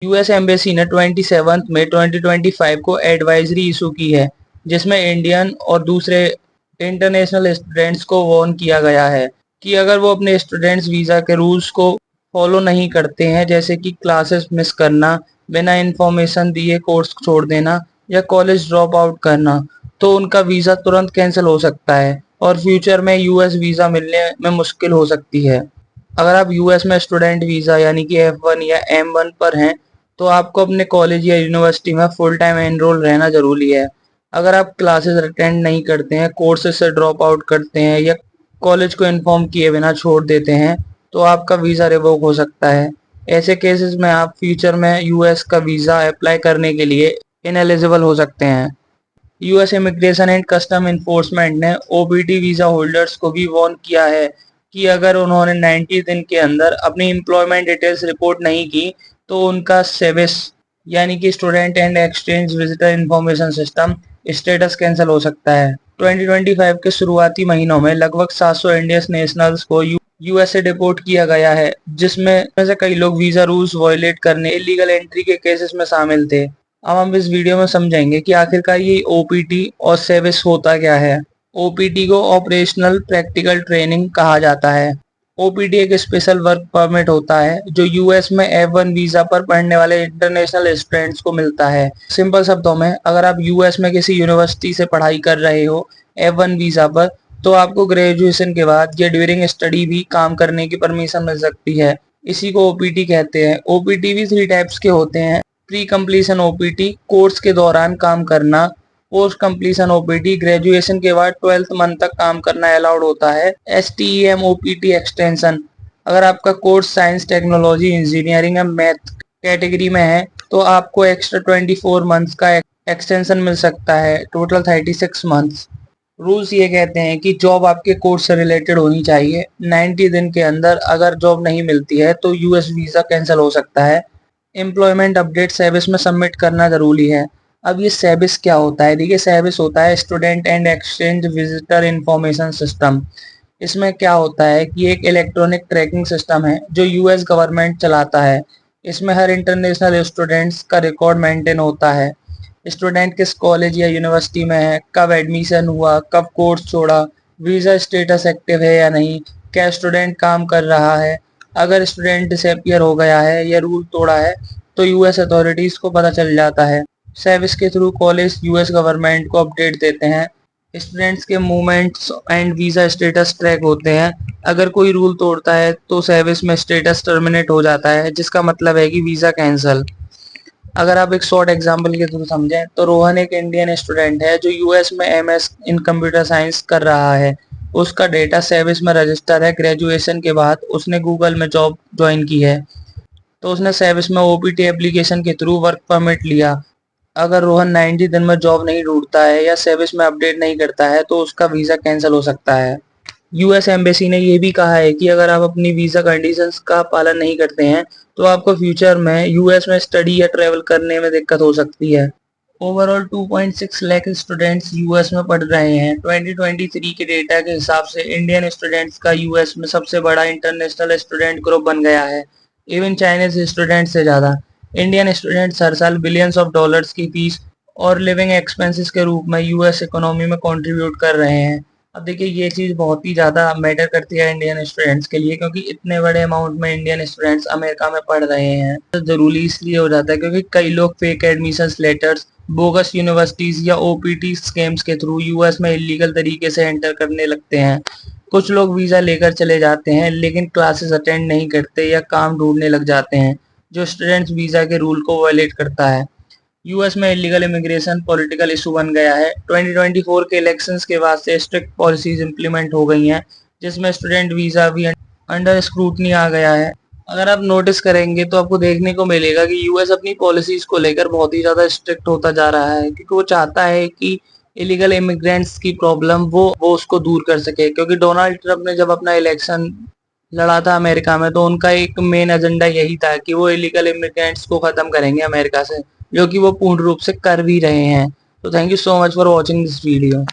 US embassy ने 27 मई 2025 को advisory issue की है, जिसमें इंडियन और दूसरे इंटरनेशनल स्टूडेंट्स को वार्न किया गया है कि अगर वो अपने स्टूडेंट्स वीज़ा के रूल्स को फॉलो नहीं करते हैं, जैसे कि क्लासेस मिस करना, बिना इंफॉर्मेशन दिए कोर्स छोड़ देना या कॉलेज ड्रॉप आउट करना, तो उनका वीज़ा तुरंत कैंसिल हो सकता है और फ्यूचर में यूएस वीज़ा मिलने में मुश्किल हो सकती है। अगर आप यूएस में स्टूडेंट वीज़ा यानी कि F1 या M1 पर हैं, तो आपको अपने कॉलेज या यूनिवर्सिटी में फुल टाइम एनरोल रहना ज़रूरी है। अगर आप क्लासेस अटेंड नहीं करते हैं, कोर्सेज से ड्रॉप आउट करते हैं या कॉलेज को इन्फॉर्म किए बिना छोड़ देते हैं, तो आपका वीज़ा रिवोक हो सकता है। ऐसे केसेस में आप फ्यूचर में यूएस का वीज़ा अप्लाई करने के लिए इनएलिजिबल हो सकते हैं। US immigration and custom enforcement ने ओपीटी वीज़ा होल्डर्स को भी वार्न किया है कि अगर उन्होंने 90 दिन के अंदर अपनी एम्प्लॉयमेंट डिटेल्स रिपोर्ट नहीं की, तो उनका सेविस यानी कि student and exchange visitor information system status cancel हो सकता है। 2025 के शुरुआती महीनों में लगभग 700 इंडियन नेशनल्स को यूएस से डिपोर्ट किया गया है, जिसमें से कई लोग वीज़ा रूल्स वायलेट करने, इलीगल एंट्री के केसेस में शामिल थे। अब हम इस वीडियो में समझेंगे कि आखिरकार ये ओपीटी और सेविस होता क्या है। ओपीटी को ऑपरेशनल प्रैक्टिकल ट्रेनिंग कहा जाता है। ओपीटी एक स्पेशल वर्क परमिट होता है जो यूएस में F1 वीजा पर पढ़ने वाले इंटरनेशनल स्टूडेंट्स को मिलता है। सिंपल शब्दों में, अगर आप यूएस में किसी यूनिवर्सिटी से पढ़ाई कर रहे हो F1 वीजा पर, तो आपको ग्रेजुएशन के बाद या ड्यूरिंग स्टडी भी काम करने की परमिशन मिल सकती है। इसी को ओपीटी कहते हैं। ओपीटी भी 3 टाइप्स के होते हैं। प्री कंप्लीशन ओपीटी, कोर्स के दौरान काम करना। पोस्ट कंप्लीशन ओपीटी, ग्रेजुएशन के बाद 12th मंथ तक काम करना अलाउड होता है। STEM ओपीटी एक्सटेंशन, अगर आपका कोर्स साइंस, टेक्नोलॉजी, इंजीनियरिंग या मैथ कैटेगरी में है, तो आपको एक्स्ट्रा 24 मंथ्स का एक्सटेंशन मिल सकता है, टोटल 36 मंथ्स। रूल्स ये कहते हैं कि जॉब आपके कोर्स से रिलेटेड होनी चाहिए। 90 दिन के अंदर अगर जॉब नहीं मिलती है तो यूएस वीज़ा कैंसिल हो सकता है। एम्प्लॉयमेंट अपडेट सेविस में सबमिट करना ज़रूरी है। अब ये सेविस क्या होता है? देखिए, सेविस होता है student and exchange visitor information system. इसमें क्या होता है कि एक इलेक्ट्रॉनिक ट्रैकिंग सिस्टम है जो यूएस गवर्नमेंट चलाता है। इसमें हर इंटरनेशनल स्टूडेंट्स का रिकॉर्ड मेंटेन होता है। स्टूडेंट किस कॉलेज या यूनिवर्सिटी में है, कब एडमिशन हुआ, कब कोर्स छोड़ा, वीज़ा स्टेटस एक्टिव है या नहीं, क्या स्टूडेंट काम कर रहा है, अगर स्टूडेंट डिसअपियर हो गया है या रूल तोड़ा है, तो यूएस अथॉरिटीज़ को पता चल जाता है। सेविस के थ्रू कॉलेज यूएस गवर्नमेंट को अपडेट देते हैं। स्टूडेंट्स के movements and visa status track होते हैं। अगर कोई रूल तोड़ता है तो सेविस में स्टेटस टर्मिनेट हो जाता है, जिसका मतलब है कि वीज़ा कैंसिल। अगर आप एक शॉर्ट एग्जांपल के थ्रू समझें, तो रोहन एक इंडियन स्टूडेंट है जो यूएस में एमएस इन कंप्यूटर साइंस कर रहा है। उसका डेटा सेविस में रजिस्टर है। ग्रेजुएशन के बाद उसने गूगल में जॉब ज्वाइन की है, तो उसने सेविस में ओपीटी एप्लीकेशन के थ्रू वर्क परमिट लिया। अगर रोहन 90 दिन में जॉब नहीं ढूंढता है या सर्विस में अपडेट नहीं करता है, तो उसका वीज़ा कैंसिल हो सकता है। यूएस एम्बेसी ने ये भी कहा है कि अगर आप अपनी वीज़ा कंडीशंस का पालन नहीं करते हैं, तो आपको फ्यूचर में यूएस में स्टडी या ट्रेवल करने में दिक्कत हो सकती है। ओवरऑल 2.6 लाख स्टूडेंट्स यूएस में पढ़ रहे हैं। 2023 के डेटा के हिसाब से इंडियन स्टूडेंट्स का यूएस में सबसे बड़ा इंटरनेशनल स्टूडेंट ग्रुप बन गया है, इवन चाइनीज स्टूडेंट से ज़्यादा। इंडियन स्टूडेंट्स हर साल बिलियंस ऑफ डॉलर्स की फीस और लिविंग एक्सपेंसेस के रूप में यूएस इकोनॉमी में कंट्रीब्यूट कर रहे हैं। अब देखिए, ये चीज़ बहुत ही ज़्यादा मैटर करती है इंडियन स्टूडेंट्स के लिए, क्योंकि इतने बड़े अमाउंट में इंडियन स्टूडेंट्स अमेरिका में पढ़ रहे हैं। तो ज़रूरी इसलिए हो जाता है क्योंकि कई लोग fake admissions letters, bogus universities या ओपीटी स्कैम्स के थ्रू यूएस में इलीगल तरीके से एंटर करने लगते हैं। कुछ लोग वीज़ा लेकर चले जाते हैं लेकिन क्लासेस अटेंड नहीं करते या काम ढूंढने लग जाते हैं, जो स्टूडेंट्स वीज़ा के रूल को वायलेट करता है। यूएस में इलीगल इमिग्रेशन पॉलिटिकल इशू बन गया है। 2024 के इलेक्शंस के बाद से स्ट्रिक्ट पॉलिसीज इंप्लीमेंट हो गई हैं, जिसमें स्टूडेंट वीज़ा भी अंडर स्क्रूटनी आ गया है। अगर आप नोटिस करेंगे तो आपको देखने को मिलेगा कि यूएस अपनी पॉलिसीज को लेकर बहुत ही ज़्यादा स्ट्रिक्ट होता जा रहा है, क्योंकि वो चाहता है कि इलीगल इमिग्रेंट्स की प्रॉब्लम वो उसको दूर कर सके। क्योंकि डोनाल्ड ट्रंप ने जब अपना इलेक्शन लड़ा था अमेरिका में, तो उनका एक मेन एजेंडा यही था कि वो इलीगल इमिग्रेंट्स को ख़त्म करेंगे अमेरिका से, जो कि वो पूर्ण रूप से कर भी रहे हैं। तो thank you so much for watching this video.